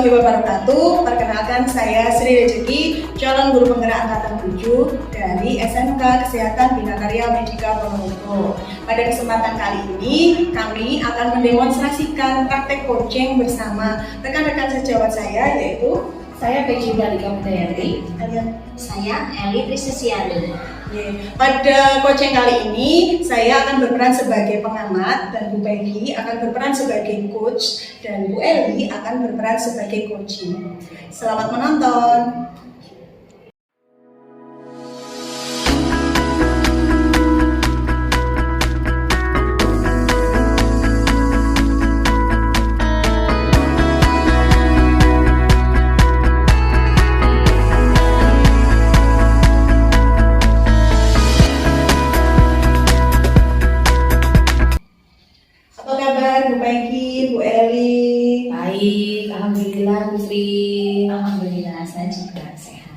warahmatullahi wabarakatuh. Perkenalkan, saya Sri Rezeki, calon guru penggerak angkatan 7 dari SMK Kesehatan Bina Karya Medika Ponorogo. Pada kesempatan kali ini, kami akan mendemonstrasikan praktek coaching bersama rekan-rekan sejawat saya, yaitu saya Peggy Dalika Mudayati. Saya Eli Prisciliani. Pada coaching kali ini, saya akan berperan sebagai pengamat dan Bu Peggy akan berperan sebagai coach dan Bu Eli akan berperan sebagai coaching. Selamat menonton. Bu Peggy, Bu Eli. Baik, alhamdulillah Bu Sri. Alhamdulillah, saya juga sehat.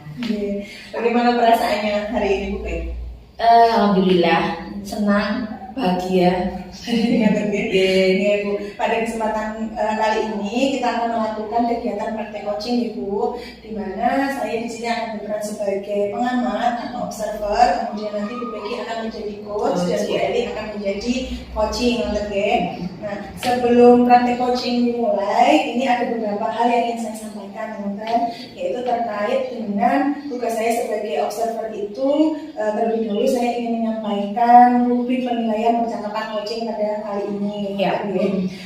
Bagaimana perasaannya hari ini, Bu Peggy? Alhamdulillah, senang, bahagia. Bu. Pada kesempatan kali ini kita akan melakukan kegiatan praktek coaching, Bu, di mana saya di sini akan berperan sebagai pengamat atau observer, kemudian nanti Bu Peggy akan menjadi coach dan Bu Eli akan menjadi coaching, Nah, sebelum praktek coaching dimulai, ini ada beberapa hal yang ingin saya sampaikan, teman-teman, yaitu terkait dengan tugas saya sebagai observer itu. Terlebih dahulu saya ingin menyampaikan rubrik penilaian percakapan coaching pada kali ini.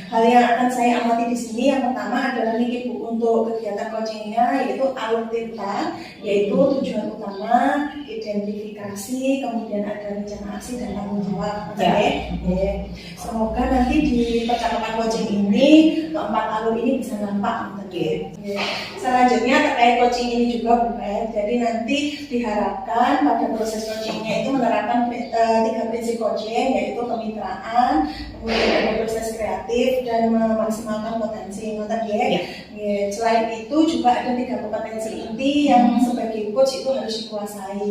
Hal yang akan saya amati di sini yang pertama adalah nih Bu, untuk kegiatan coachingnya yaitu alur cerita, yaitu tujuan utama, identifikasi, kemudian ada rencana aksi dan tanggung jawab. Semoga nanti di percakapan coaching ini keempat alur ini bisa nampak. Selanjutnya terkait coaching ini juga, Bu, jadi nanti diharapkan pada proses coachingnya itu menerapkan 3 prinsip coaching, yaitu kemitraan, kemudian ada proses kreatif dan memaksimalkan potensi. Selain itu juga ada 3 kompetensi inti yang sebagai coach itu harus dikuasai.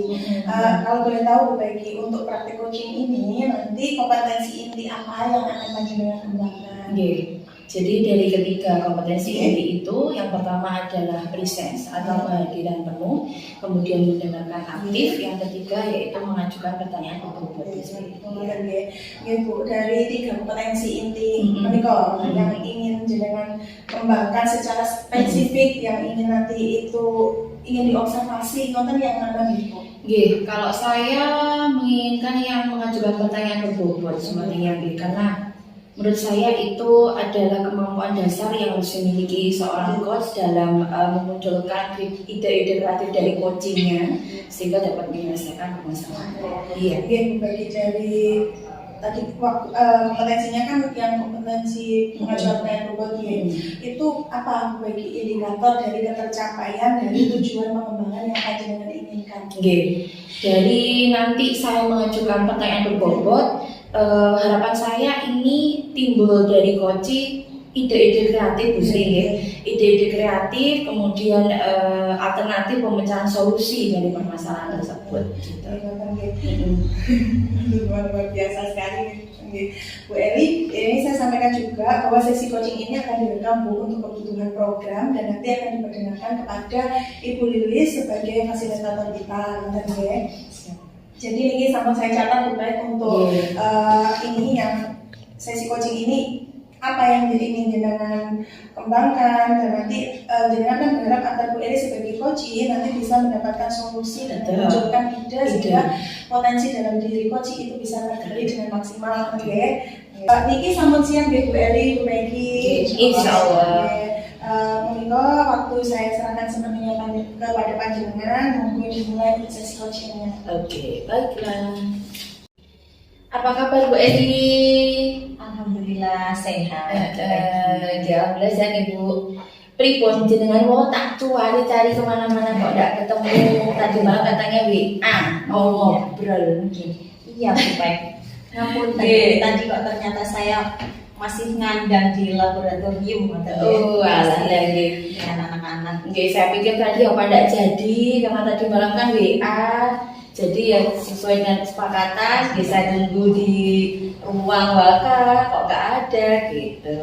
Kalau boleh tahu, Bu Peggy, untuk praktik coaching ini nanti kompetensi inti apa yang akan panjenengan kembangkan? Jadi dari ketiga kompetensi inti itu, yang pertama adalah presence atau kehadiran penuh, kemudian mendengarkan aktif, yang ketiga yaitu mengajukan pertanyaan ke Bu. Dari 3 kompetensi inti yang ingin jenengan kembangkan secara spesifik, yang ingin nanti itu ingin diobservasi, konten yang mana Bu? Kalau saya menginginkan yang mengajukan pertanyaan ke bobot sepertinya, karena menurut saya itu adalah kemampuan dasar yang harus dimiliki seorang coach dalam memunculkan ide-ide kreatif dari coachingnya sehingga dapat menyelesaikan permasalahan. Bagi dari tadi kompetensinya kan yang kompetensi mengajukan pertanyaan bobot itu apa bagi indikator dari ketercapaian dari tujuan pengembangan yang panjenengan inginkan? Dari nanti saya mengajukan pertanyaan berbobot, harapan saya ini timbul dari coaching ide-ide kreatif, Bu Sri, ide-ide kreatif, kemudian alternatif pemecahan solusi dari permasalahan tersebut. Luar biasa sekali, Bu Eli. Ini saya sampaikan juga bahwa sesi coaching ini akan direkam, Bu, untuk kebutuhan program dan nanti akan diperdengarkan kepada Ibu Lilis sebagai fasilitator kita. Jadi ini sama saya catat, Bu, baik untuk ini yang sesi coaching ini apa yang ingin jenengan kembangkan, dan nanti jenengan kan berharap agar Bu Eli sebagai coaching nanti bisa mendapatkan solusi dan memunculkan ide sehingga potensi dalam diri coaching itu bisa tergali dengan maksimal. Niki sampun siap Bu Eli, Bu Peggy. Insyaallah. Monggo waktu saya serahkan sepenuhnya kepada panjenengan, monggo dimulai sesi coachingnya. Baiklah. Apa kabar Bu Eli? Alhamdulillah sehat. Alhamdulillah sehat Ibu. Pripun jenengan mau tak cari kemana-mana kok tidak ketemu. Tadi malam katanya WA mau ngobrol. Iya, Bu Peggy. Namun tadi kok ternyata saya masih ngandang di laboratorium lagi dengan anak-anak. Saya pikir tadi apa tidak jadi karena tadi malam kan WA. Jadi ya sesuai dengan kesepakatan, bisa tunggu di ruang waka, kok nggak ada gitu.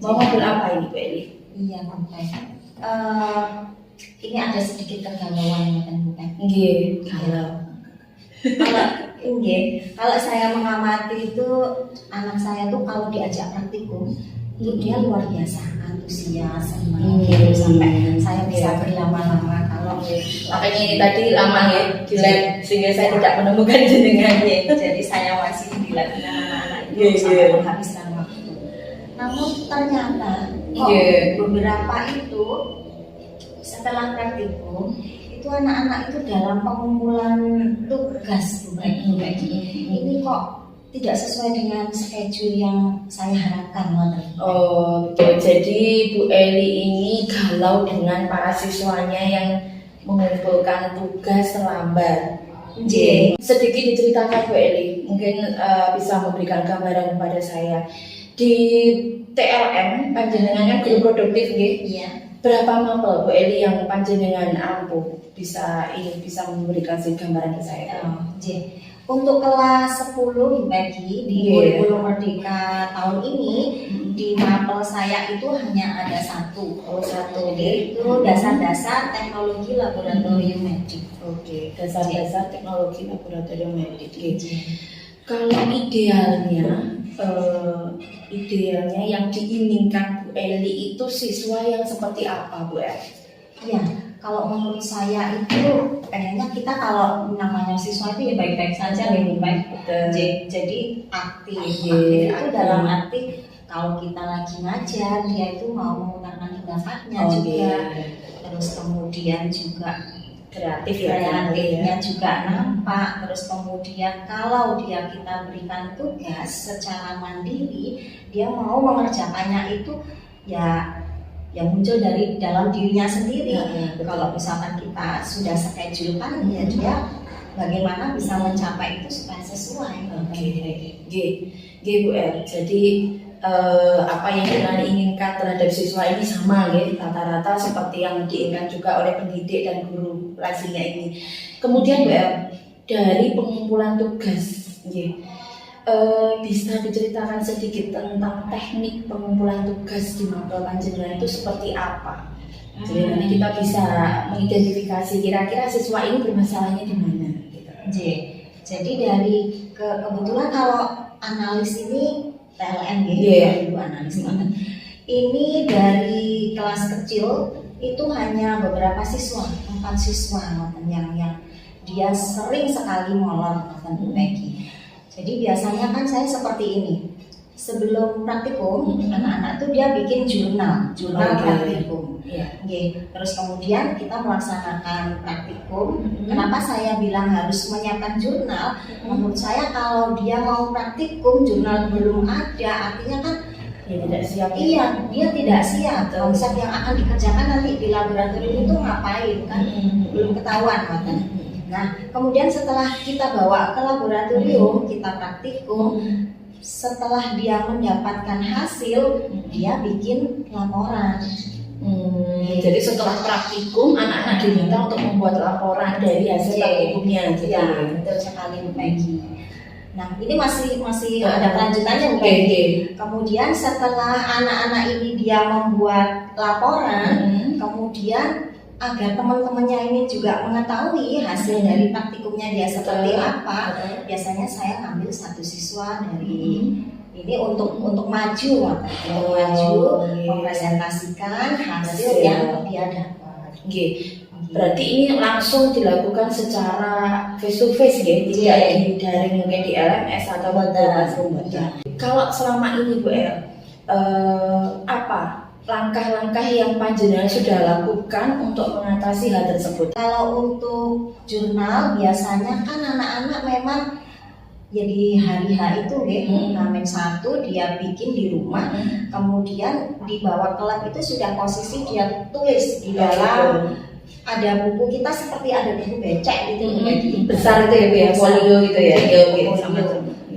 Mau ngobrol apa ini Bu Eli? Iya, sampai. ini ada sedikit kegalauan kan Bu. Nggih, galau. Kalau saya mengamati itu anak saya tuh kalau diajak praktikum itu dia luar biasa antusias, senang gitu, sampai saya bisa berlama-lama. Kalau Makanya ini tadi lama ya di lab sehingga saya tidak menemukan jenengan. jadi saya masih di lab dengan anak-anak itu Iya, sampai iya. menghabiskan waktu. Namun ternyata kok Iya. beberapa itu setelah praktikum itu anak-anak itu dalam pengumpulan tugas Bu Peggy. Ini kok tidak sesuai dengan schedule yang saya harapkan. Oh betul. Jadi Bu Eli ini galau dengan para siswanya yang mengumpulkan tugas terlambat. Nggih. Sedikit diceritakan Bu Eli, mungkin bisa memberikan gambaran kepada saya. Di TLM panjenengan kan guru produktif nggih. Iya. Berapa mapel Bu Eli yang panjenengan ampuh? Bisa memberikan sedikit gambaran ke saya. Nggih. Untuk kelas 10 Bu Peggy di Iya. kurikulum Merdeka tahun ini di mapel saya itu hanya ada satu. Satu. Jadi itu dasar-dasar teknologi laboratorium medik. Oke, dasar-dasar teknologi laboratorium medik. Kalau idealnya yang diinginkan Bu Eli itu siswa yang seperti apa Bu Eli? Iya, kalau menurut saya itu pengennya kita kalau namanya siswa itu ya baik-baik saja lebih baik. Jadi aktif. Aktif itu dalam arti kalau kita lagi ngajar dia itu mau mengungkapkan pendapatnya juga. Terus kemudian juga kreatifnya juga nampak. Terus kemudian kalau kita berikan tugas secara mandiri, dia mau mengerjakannya itu ya muncul dari dalam dirinya sendiri. Kalau misalkan kita sudah schedule kan ya dia bagaimana bisa mencapai itu supaya sesuai. Bu El. Jadi apa yang kita inginkan terhadap siswa ini sama ya, rata-rata seperti yang diinginkan juga oleh pendidik dan guru kelasnya ini. Kemudian Bu El, dari pengumpulan tugas, bisa diceritakan sedikit tentang teknik pengumpulan tugas di mapel panjenengan itu seperti apa? Jadi nanti kita bisa mengidentifikasi kira-kira siswa ini bermasalahnya di mana. Jadi dari kebetulan kalau analis ini TLM Ibu analis ini dari kelas kecil itu hanya beberapa siswa, 4 siswa yang dia sering sekali molor Bu Peggy. Jadi biasanya kan saya seperti ini. Sebelum praktikum, anak-anak tuh dia bikin jurnal praktikum. Terus kemudian kita melaksanakan praktikum. Kenapa saya bilang harus menyiapkan jurnal? Menurut saya kalau dia mau praktikum, jurnal belum ada, artinya kan dia tidak siap. Iya, dia tidak siap. Konsep yang akan dikerjakan nanti di laboratorium itu ngapain kan? Belum ketahuan kan? Nah, kemudian setelah kita bawa ke laboratorium, kita praktikum, setelah dia mendapatkan hasil, dia bikin laporan. Jadi setelah praktikum, anak-anak diminta untuk membuat laporan dari hasil praktikumnya. Iya, betul sekali Bu Peggy. Nah, ini masih ada kelanjutannya Bu Peggy. Kemudian setelah anak-anak ini dia membuat laporan, kemudian agar teman-temannya ini juga mengetahui hasil dari praktikumnya dia seperti apa, biasanya saya ambil satu siswa dari ini untuk maju, mempresentasikan hasil yang dia dapat. Berarti ini langsung dilakukan secara face to face tidak di daring mungkin di LMS atau Kalau selama ini Bu El, apa langkah-langkah yang panjenengan sudah lakukan untuk mengatasi hal tersebut? Kalau untuk jurnal biasanya kan anak-anak memang jadi hari H itu Hamin 1 dia bikin di rumah, kemudian dibawa ke lab itu sudah posisi dia tulis di dalam ada buku kita seperti ada buku becek gitu, besar itu ya, folio gitu ya.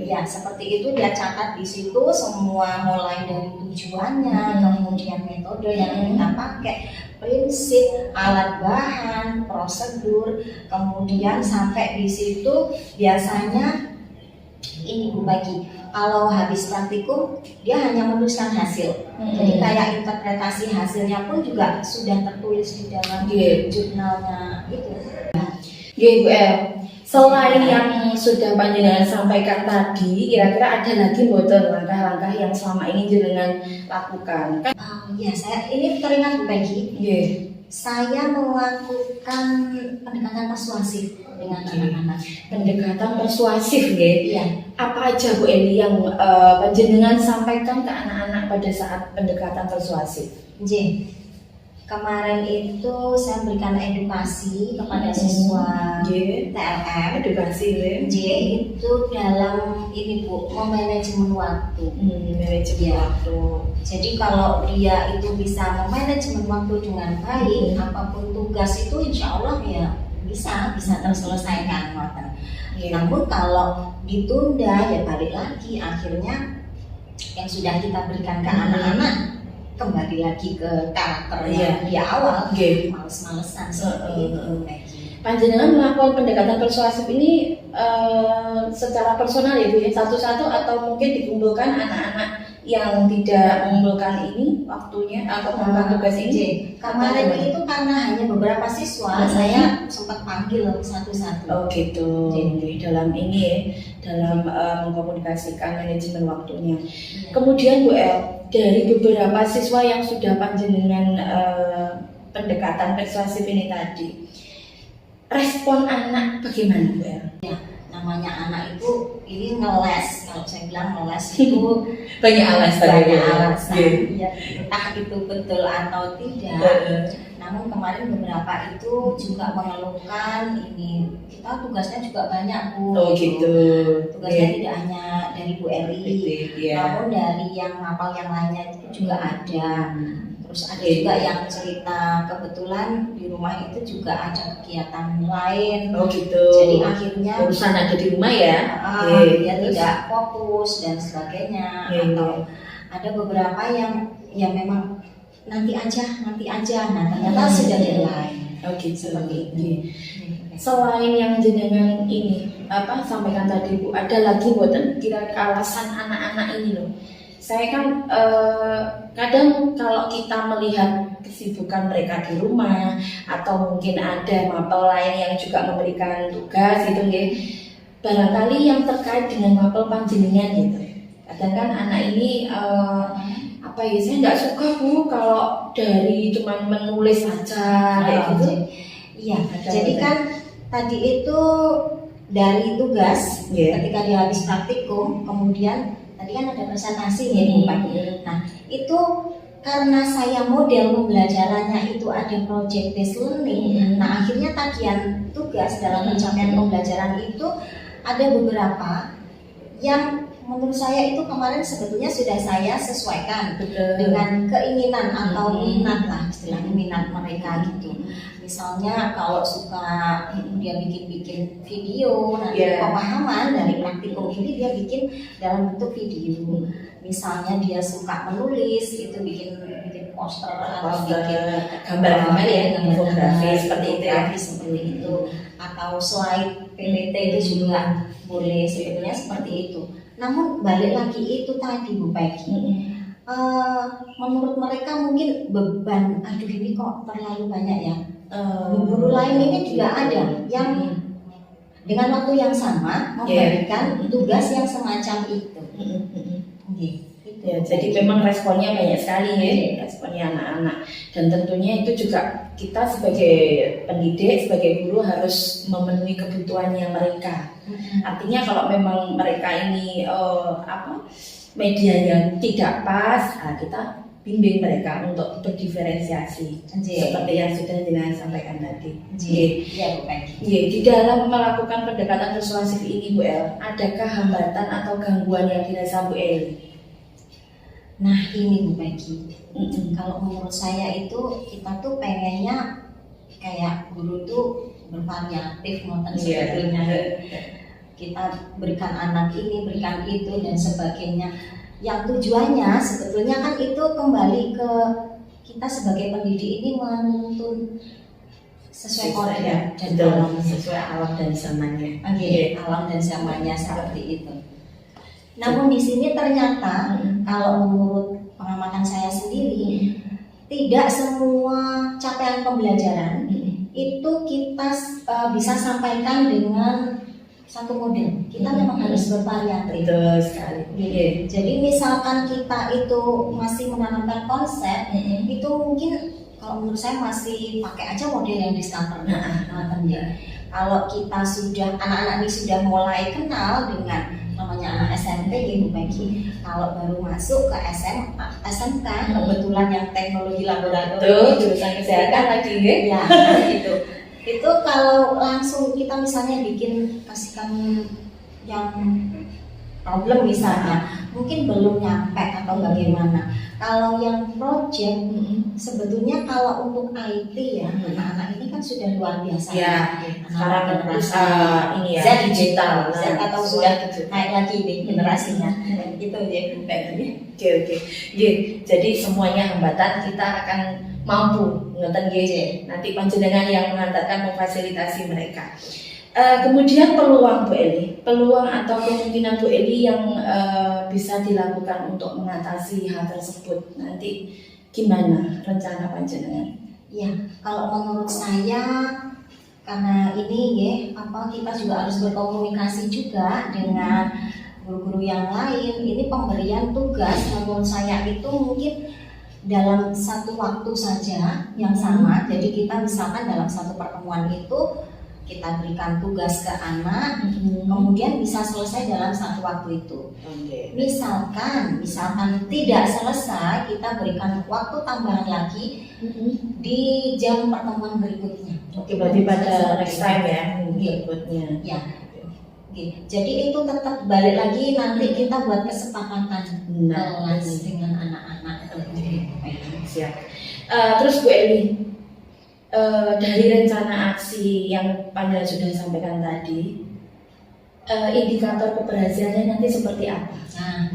Ya seperti itu dia catat di situ semua mulai dari tujuannya, kemudian metode yang kita pakai, prinsip, alat bahan, prosedur, kemudian sampai di situ biasanya ini Bu Peggy, kalau habis praktikum dia hanya menuliskan hasil. Jadi kayak interpretasi hasilnya pun juga sudah tertulis di dalam jurnalnya gitu. Bu El, selain yang sudah panjenengan sampaikan tadi, kira-kira ada lagi mboten langkah-langkah yang selama ini jenengan lakukan? Ya, saya ini teringat Bu Peggy. Saya melakukan pendekatan persuasif dengan anak-anak. Pendekatan persuasif, Iya. Apa aja Bu Eli yang panjenengan sampaikan ke anak-anak pada saat pendekatan persuasif? J. Kemarin itu saya berikan edukasi kepada siswa TLM. Edukasi, J itu dalam ini Bu, memanajemen waktu. Manajemen waktu. Jadi kalau dia itu bisa memanajemen waktu dengan baik, apapun tugas itu insya Allah ya bisa terselesaikan. Namun kalau ditunda ya balik lagi, akhirnya yang sudah kita berikan ke anak-anak kembali lagi ke karakternya di awal, males-malesan seperti itu. Panjenengan melakukan pendekatan persuasif ini secara personal ya Bu ya, satu-satu atau mungkin dikumpulkan anak-anak yang tidak mengumpulkan ini waktunya atau melakukan tugas ini? Kemarin itu karena hanya beberapa siswa, saya sempat panggil satu-satu. Oh gitu. Dalam ini ya, dalam mengkomunikasikan manajemen waktunya. Kemudian Bu El, dari beberapa siswa yang sudah panjenengan pendekatan persuasif ini tadi, respon anak bagaimana Bu El? Namanya anak itu ini ngeles, kalau saya bilang ngeles itu banyak alasan. Ya, entah itu betul atau tidak. Namun kemarin beberapa itu juga mengeluhkan ini kita tugasnya juga banyak Bu. Oh gitu. Tugasnya tidak hanya dari Bu Eri, namun dari yang hafal yang lainnya itu juga ada. Terus ada juga yang cerita kebetulan di rumah itu juga ada kegiatan lain. Oh gitu. Jadi akhirnya urusan ada di rumah ya. Dia tidak fokus dan sebagainya. Atau ada beberapa yang ya memang nanti aja. Nah ternyata sudah deadline. Oh gitu. Seperti itu. Selain yang jenengan ini sampaikan tadi Bu, ada lagi buatan kira-kira alasan anak-anak ini loh. Saya kan kadang kalau kita melihat kesibukan mereka di rumah atau mungkin ada mapel lain yang juga memberikan tugas gitu ya, barangkali yang terkait dengan mapel panjenengan gitu. Kadang kan anak ini saya nggak suka Bu kalau dari cuman menulis saja kayak gitu. Iya. Jadi kan tadi itu dari tugas ketika dia habis praktikum, kemudian tadi kan ada presentasi ya Bu Pak. Nah itu karena saya model pembelajarannya itu ada project based learning. Nah akhirnya tagihan tugas dalam pencapaian pembelajaran itu ada beberapa yang menurut saya itu kemarin sebetulnya sudah saya sesuaikan dengan keinginan atau minat lah, istilahnya minat mereka gitu. Misalnya kalau suka dia bikin video, nanti pemahaman dari praktikum ini dia bikin dalam bentuk video. Misalnya dia suka menulis, itu bikin poster atau bikin gambar-gambar ya, infografis seperti itu. Atau slide PPT itu juga boleh, sebetulnya seperti itu. Namun balik lagi itu tadi Bu Peggy. Menurut mereka mungkin beban, aduh ini kok terlalu banyak ya. Guru lain ini juga ada yang dengan waktu yang sama memberikan tugas yang semacam itu. Ya, jadi memang responnya banyak sekali ya, responnya anak-anak. Dan tentunya itu juga kita sebagai pendidik, sebagai guru harus memenuhi kebutuhannya mereka. Artinya kalau memang mereka ini medianya tidak pas, kita bimbing mereka untuk berdiferensiasi seperti yang sudah jenengan sampaikan tadi. Di dalam melakukan pendekatan persuasif ini Bu El, adakah hambatan atau gangguan yang dirasa Bu El? Nah ini Bu Peggy, kalau menurut saya itu kita tuh pengennya kayak guru tuh bervariatif sebetulnya. Kita berikan anak ini, berikan itu dan sebagainya. Yang tujuannya sebetulnya kan itu kembali ke kita sebagai pendidik ini menuntun sesuai koridor dan sesuai alam dan zamannya. Alam dan zamannya seperti itu. Namun di sini ternyata kalau menurut pengamatan saya sendiri, tidak semua capaian pembelajaran itu kita bisa sampaikan dengan satu model. Kita memang harus bervariatif. Betul sekali. Jadi misalkan kita itu masih menanamkan konsep, itu mungkin kalau menurut saya masih pakai aja model yang di starter. Kalau kita sudah, anak-anak ini sudah mulai kenal dengan namanya anak SMP, Ibu Peggy. Kalau baru masuk ke SMK, kebetulan yang teknologi laboratorium, Jurusan kesehatan lagi ya, itu kalau langsung kita misalnya bikin kasihkan yang problem misalnya, mungkin belum nyampe atau bagaimana. Kalau yang project, sebetulnya kalau untuk IT ya, anak-anak ini kan sudah luar biasa. Ya, sekarang generasi ini ya, Z digital, Z atau sudah naik lagi nih generasinya. Gitu ya. Oke. Jadi semuanya hambatan kita akan mampu ngeten nggih. Nanti panjenengan yang mengantarkan memfasilitasi mereka. Kemudian peluang Bu Eli, peluang atau kemungkinan Bu Eli yang bisa dilakukan untuk mengatasi hal tersebut nanti gimana rencana panjenengan? Ya, kalau menurut saya karena ini ya, kita juga harus berkomunikasi juga dengan guru-guru yang lain. Ini pemberian tugas menurut saya itu mungkin dalam satu waktu saja yang sama. Jadi kita misalkan dalam satu pertemuan itu kita berikan tugas ke anak, kemudian bisa selesai dalam satu waktu itu. Misalkan tidak selesai, kita berikan waktu tambahan lagi di jam pertemuan berikutnya. Oke, berarti pada next time ya, berikutnya. Ya. Jadi itu tetap balik lagi nanti kita buat kesepakatan kelas dengan anak-anak. Siap. Terus Bu Eli, dari rencana aksi yang Anda sudah sampaikan tadi, indikator keberhasilannya nanti seperti apa? Nah,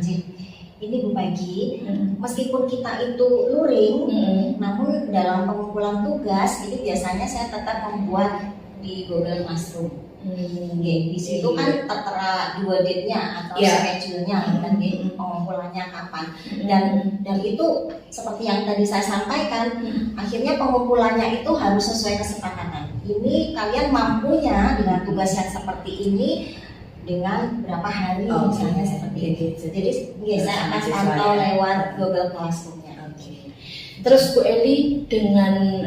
ini Bu Peggy, meskipun kita itu luring, namun dalam pengumpulan tugas ini biasanya saya tetap membuat di Google Classroom. Di situ kan tertera due date-nya atau schedule-nya, kan pengumpulannya kapan. Dan itu seperti yang tadi saya sampaikan, akhirnya pengumpulannya itu harus sesuai kesepakatan. Ini kalian mampunya dengan tugas yang seperti ini dengan berapa hari misalnya seperti itu. Jadi saya akan pantau lewat Google Classroom-nya. Terus Bu Eli dengan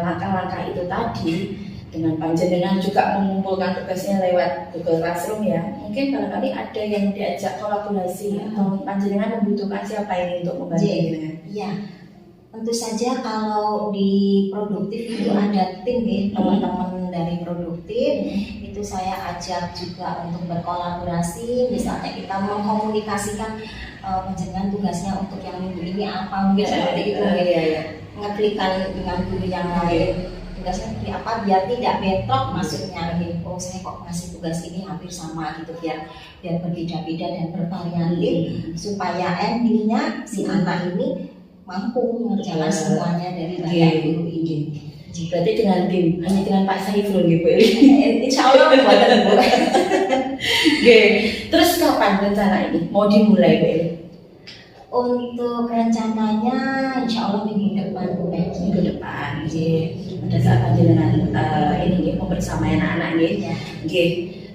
langkah-langkah itu tadi, dengan panjenengan juga mengumpulkan tugasnya lewat Google Classroom ya, mungkin barangkali ada yang diajak kolaborasi atau panjenengan membutuhkan siapa ini untuk membantu dengan? Iya, tentu saja kalau di produktif itu ada tim ya, teman-teman dari produktif itu saya ajak juga untuk berkolaborasi. Misalnya kita mengkomunikasikan panjenengan tugasnya untuk yang minggu ini apa, mungkin seperti itu ngeklikan dengan guru yang lain. Tugasnya seperti apa biar tidak bentrok maksudnya. Saya kok ngasih tugas ini hampir sama gitu, biar berbeda-beda dan bervariatif supaya endingnya si anak ini mampu mengerjakan semuanya dari banyak guru ini. Berarti dengan tim, hanya dengan Pak Saiful gitu. Insya Allah buatan Bu. Terus kapan rencana ini mau dimulai Bu Eli? Untuk rencananya insya Allah minggu depan Bu Peggy. Minggu depan, pada saat panjenengan ini membersamai anak-anak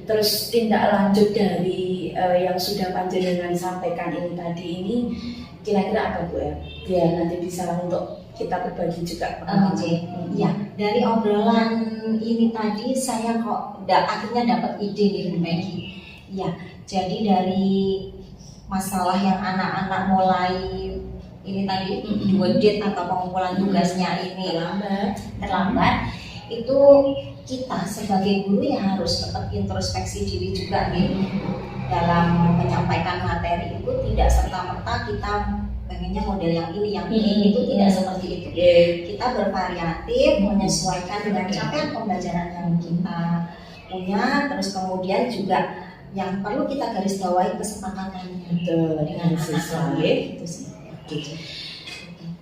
terus tindak lanjut dari yang sudah panjenengan sampaikan ini tadi ini kira-kira apa Bu ya? Biar nanti bisa untuk kita berbagi juga. Ya, dari obrolan ini tadi saya kok akhirnya dapat ide nih Bu Peggy. Ya, jadi dari masalah yang anak-anak mulai ini tadi due date atau pengumpulan tugasnya ini terlambat, itu kita sebagai guru yang harus tetap introspeksi diri juga nih dalam menyampaikan materi itu. Tidak serta-merta kita pengennya model yang ini itu tidak seperti itu. Kita bervariatif menyesuaikan dengan capaian pembelajaran yang kita punya, terus kemudian juga yang perlu kita garis bawahi kesepakatannya dengan siswa itu sih.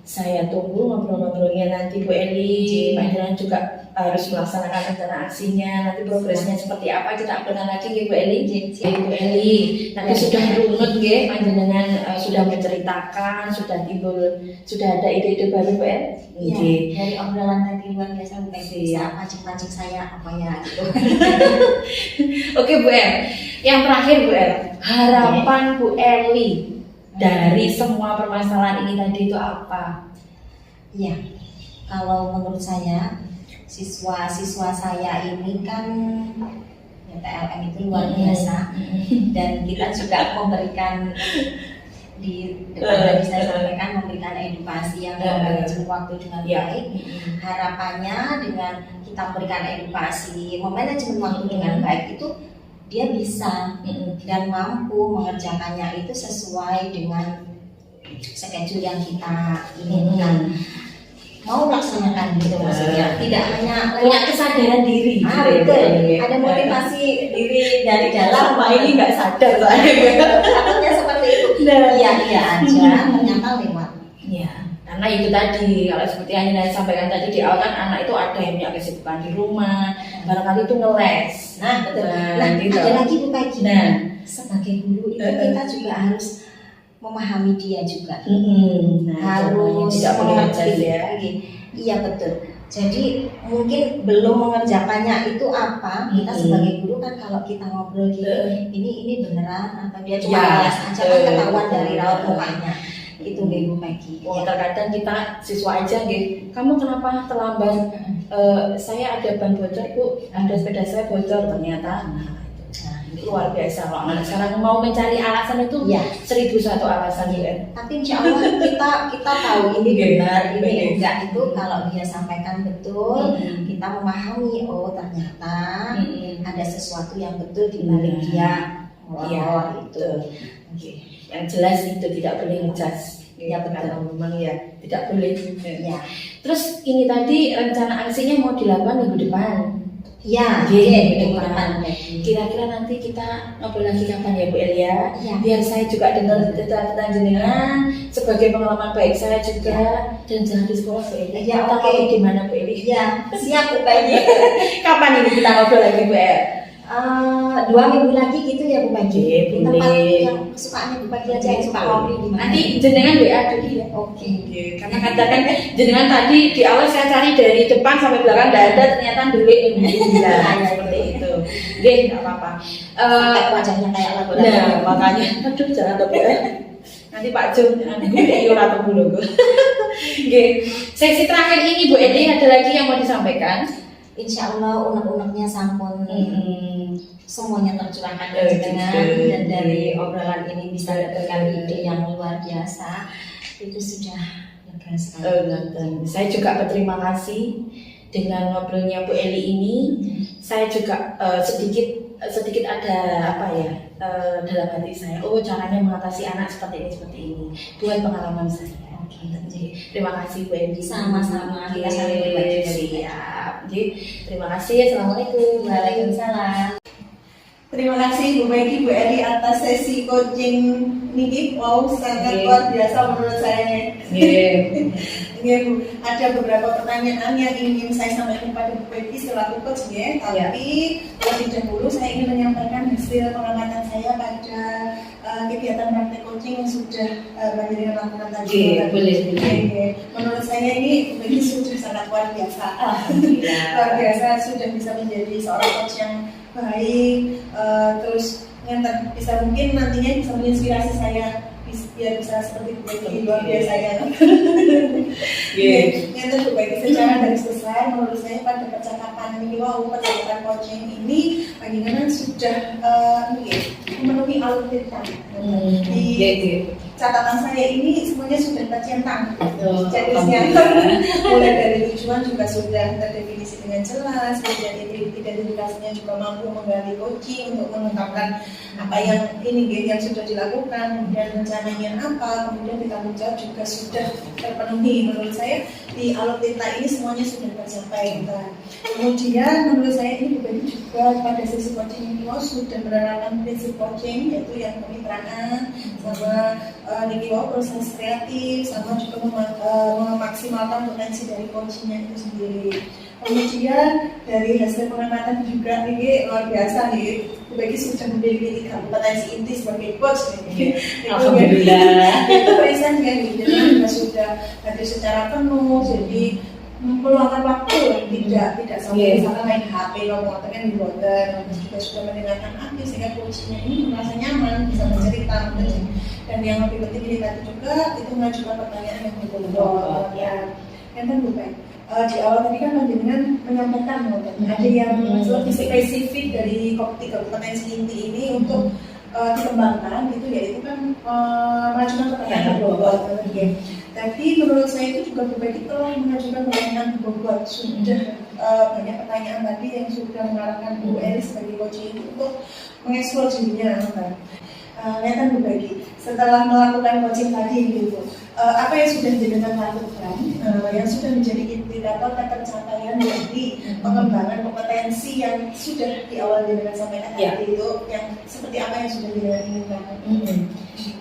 Saya tunggu ngobrol-ngobrolnya nanti Bu Eli, panjenengan juga harus melaksanakan rencana aksinya, nanti progresnya seperti apa kita upload lagi ya Bu Eli. Bu Eli, nanti sudah runut ya, panjenengan sudah menceritakan, sudah ada ide-ide baru Bu Eli. Iya, dari obrolan tadi luar biasa Bu Peggy, bisa pancing-pancing saya apa ya gitu. Oke Bu El, yang terakhir Bu El, harapan Bu Eli dari semua permasalahan ini tadi itu apa? Iya, kalau menurut saya siswa-siswa saya ini kan ya, PLN itu luar biasa dan kita juga memberikan di depan tadi saya sampaikan memberikan edukasi yang memanajemen waktu dengan baik. Harapannya dengan kita memberikan edukasi memanajemen waktu dengan baik itu dia bisa dan mampu mengerjakannya itu sesuai dengan schedule yang kita inginkan. Mau melaksanakan gitu maksudnya, tidak hanya punya kesadaran diri. Betul. Ada motivasi diri dari dalam. Sama ini nggak sadar soalnya. Takutnya seperti itu. Iya aja, ternyata lewat. Ya, karena itu tadi kalau seperti yang Nina sampaikan tadi di awal kan anak itu ada yang punya kesibukan di rumah, barangkali itu ngeles. Nah betul. Nah, gitu. Ada lagi Bu Peggy. Nah, sebagai guru itu kita juga harus memahami dia juga. Nah, Harus tidak boleh ngejudge ya. Iya betul. Jadi mungkin belum mengerjakannya itu apa? Kita sebagai guru kan kalau kita ngobrol gitu, ini beneran atau dia cuma balas aja kan ketahuan dari raut mukanya. Itu Bu Peggy. Terkadang kita siswa aja gitu. Kamu kenapa terlambat? Saya ada ban bocor Bu, ada sepeda saya bocor ternyata. Luar biasa kalau anak sekarang mau mencari alasan itu 1001 alasan ya. Tapi insya Allah kita tahu ini benar, ini enggak itu kalau dia sampaikan betul, kita memahami oh ternyata ada sesuatu yang betul di balik dia. Itu. Yang jelas itu tidak boleh ngejudge. Ya betul. Memang ya tidak boleh. Ya. Terus ini tadi rencana aksinya mau dilakukan minggu depan. Ya, minggu depan. Kira-kira nanti kita ngobrol lagi kapan ya Bu Elia? Biar saya juga dengar cerita jenengan sebagai pengalaman baik saya juga dan jangan di sekolah Bu Elia. Ya, kita ngobrol di mana Bu Elia? Ya, siap Bu Peggy. Kapan ini kita ngobrol lagi Bu El? 2 minggu lagi gitu ya Bu Peggy. Di tempat Boleh. yang kesukaannya Bu Peggy aja yang suka ngobrol di mana. Nanti jenengan WA dulu ya. Oke. Karena katakan jenengan tadi di awal saya cari dari depan sampai belakang tidak ada, ternyata delik seperti itu. Oke, nggak apa-apa. Wajahnya kayak lagu. Nah, makanya aduh jangan lupa ya. Nanti Pak Jum gue atau dulu. Oke, sesi terakhir ini Bu Edi ada lagi yang mau disampaikan? Insya Allah unek-uneknya sampun semuanya tercurahkan dari jenengan dan dari obrolan ini bisa dapatkan ide yang luar biasa. Itu sudah lega sekali. Saya juga berterima kasih dengan ngobrolnya Bu Eli ini. Saya juga sedikit ada apa ya dalam hati saya. Oh caranya mengatasi anak seperti ini buat pengalaman saya. Jadi, terima kasih Bu Eli. Sama-sama. Kita saling berbagi. Siap. Jadi, terima kasih. Assalamualaikum. Waalaikumsalam. Terima kasih Bu Peggy, Bu Eli atas sesi coaching ini. Wow, sangat luar biasa menurut saya. Ya, Bu. Ada beberapa pertanyaan yang ingin saya sampaikan pada Bu Peggy selaku coach ya. Tapi terlebih dahulu saya ingin menyampaikan hasil pengamatan saya pada kegiatan praktek coaching yang sudah banyak lakukan tadi. Boleh. Menurut saya ini Bu Peggy sudah sangat luar biasa. Luar biasa sudah bisa menjadi seorang coach yang baik, terus yang bisa mungkin nantinya bisa menginspirasi saya biar bisa seperti Bu Peggy luar biasa ya. Yang tentu baik secara garis besar menurut saya pada percakapan ini percakapan coaching ini bagaimana sudah memenuhi alur-alur di catatan saya ini semuanya sudah tercentang. Jenisnya mulai dari tujuan juga sudah terdefinisi dengan jelas, kemudian identifikasinya juga mampu menggali coaching untuk mengungkapkan apa yang yang sudah dilakukan, kemudian rencananya apa, kemudian ditanggung jawab juga sudah terpenuhi. Menurut saya di alur tinta ini semuanya sudah tercapai. Kemudian menurut saya ini juga pada sesi coaching ini sudah menerapkan prinsip coaching yaitu yang kemitraan sama niki wau proses kreatif sama juga memaksimalkan potensi dari coachingnya itu sendiri. Kemudian dari hasil pengamatan juga niki luar biasa nih, bagi sudah memiliki 3 kompetensi inti sebagai coach nih. Alhamdulillah. Itu present kan, jadi sudah hadir secara penuh, jadi meluangkan waktu tidak sampai misalkan main HP kalau kan di hotel, juga sudah mendengarkan aktif sehingga coachnya ini merasa nyaman bisa bercerita. Dan yang lebih penting ini tadi juga itu mengajukan pertanyaan yang berbobot ya. Yang tentu kan di awal tadi kan dengan menyampaikan ada yang lebih spesifik dari kompetensi inti ini untuk dikembangkan gitu ya, itu kan mengajukan pertanyaan berbobot. Tapi menurut saya itu juga berbagi telah mengajukan pertanyaan berbobot, sudah banyak pertanyaan tadi yang sudah mengarahkan Bu Eli sebagai coach itu untuk mengeksplor dirinya. Kelihatan berbagi setelah melakukan coaching tadi gitu, apa yang sudah jenengan lakukan, yang sudah menjadi indikator tercapaian dari pengembangan kompetensi yang sudah di awal jenengan sampaikan tadi itu, yang seperti apa yang sudah jenengan inginkan?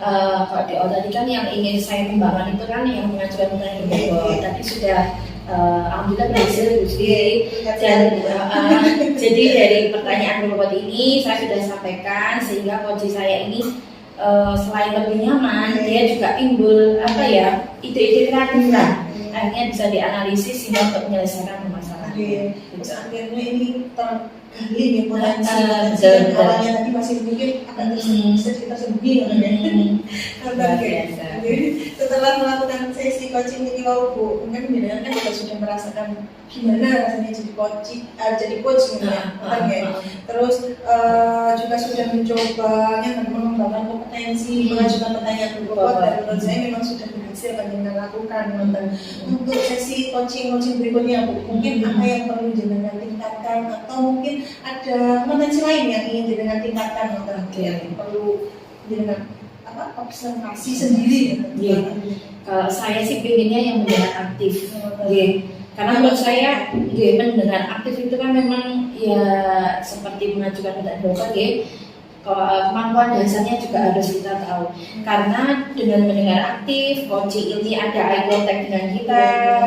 Kalau di awal tadi kan yang ingin saya kembangkan itu kan yang mengajukan pertanyaan berbobot, tapi sudah alhamdulillah berhasil. Jadi dari pertanyaan berbobot ini saya sudah sampaikan sehingga coach saya ini selain lebih nyaman, dia juga timbul ide-ide kreatif lah, akhirnya bisa dianalisis sehingga untuk menyelesaikan permasalahan. Terus akhirnya ini tergali ya potensi yang awalnya tadi masih mungkin akan tersembunyi Jadi setelah melakukan sesi coaching ini Bu, mungkin jenengan kan juga sudah merasakan gimana rasanya jadi coach gitu ya, Terus juga sudah mencoba mengembangkan kompetensi, mengajukan pertanyaan berbobot, dan menurut saya memang sudah berhasil jenengan lakukan. Untuk sesi coaching berikutnya Bu, mungkin apa yang perlu jenengan tingkatkan atau mungkin ada kompetensi lain yang ingin jenengan tingkatkan perlu jenengan observasi sendiri. Kalau saya sih pinginnya yang mendengar aktif, karena menurut saya mendengar aktif itu kan memang ya seperti mengajukan pertanyaan berbobot, kemampuan dasarnya juga harus kita tahu. Karena dengan mendengar aktif, coaching ini ada eye contact dengan kita,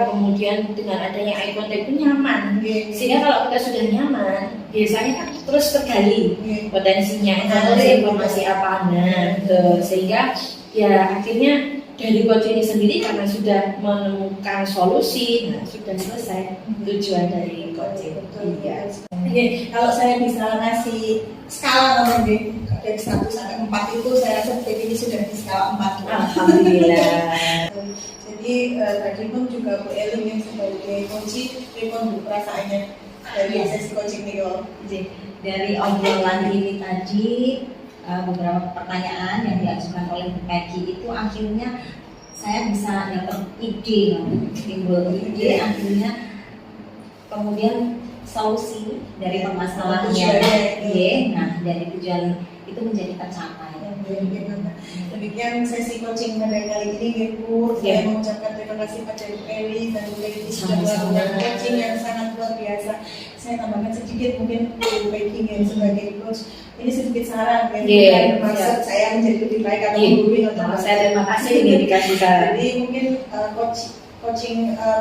kemudian dengan adanya eye contact itu nyaman. Sehingga kalau kita sudah nyaman, biasanya kan terus tergali potensinya, informasi apa, sehingga ya akhirnya dari coach ini sendiri karena sudah menemukan solusi, sudah selesai tujuan dari coaching. Kalau saya bisa ngasih skala dari 1 sampai 4 itu saya rasa ini sudah di skala 4. Alhamdulillah. Jadi tadi pun juga Bu Eli yang sebagai coach, repon perasaannya dari sesi coaching ini. Dari obrolan ini tadi beberapa pertanyaan yang diajukan oleh Bu Peggy itu akhirnya saya bisa dapat ide, timbul ide, akhirnya kemudian solusi dari permasalahannya. Nah, dari tujuan itu menjadi tercapai. Demikian sesi coaching pada kali ini, Bu. Saya mengucapkan terima kasih pada Bu Eli dan Bu Peggy sudah melakukan coaching yang sangat luar biasa. Saya tambahkan sedikit mungkin Bu Peggy sebagai coach. Ini sedikit saran yang bermaksud saya menjadi lebih baik atau membumbing atau saya terima kasih ini dikasih saran. Jadi mungkin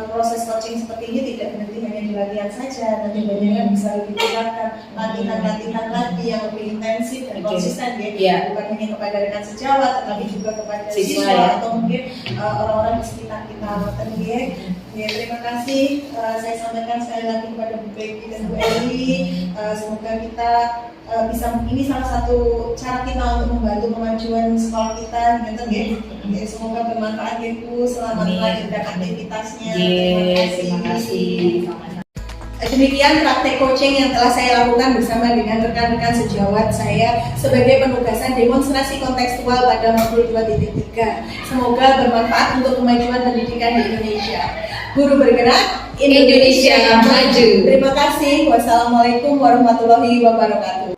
proses coaching seperti ini tidak berhenti hanya di latihan saja, nanti banyak bisa lebih tingkatkan latihan lagi yang lebih intensif dan konsisten bukan hanya kepada rekan sejawat tetapi juga kepada siswa atau mungkin orang-orang di sekitar kita. Terima kasih saya sampaikan sekali lagi kepada Bu Peggy dan Bu Eli, semoga kita bisa, ini salah satu cara kita untuk membantu kemajuan sekolah kita semoga bermanfaat Bu. Selamat melanjutkan aktivitasnya. Terima kasih. Demikian praktek coaching yang telah saya lakukan bersama dengan rekan-rekan sejawat saya sebagai penugasan demonstrasi kontekstual pada modul 2.3. Semoga bermanfaat untuk kemajuan pendidikan di Indonesia. Guru bergerak, Indonesia maju. Terima kasih. Wassalamualaikum warahmatullahi wabarakatuh.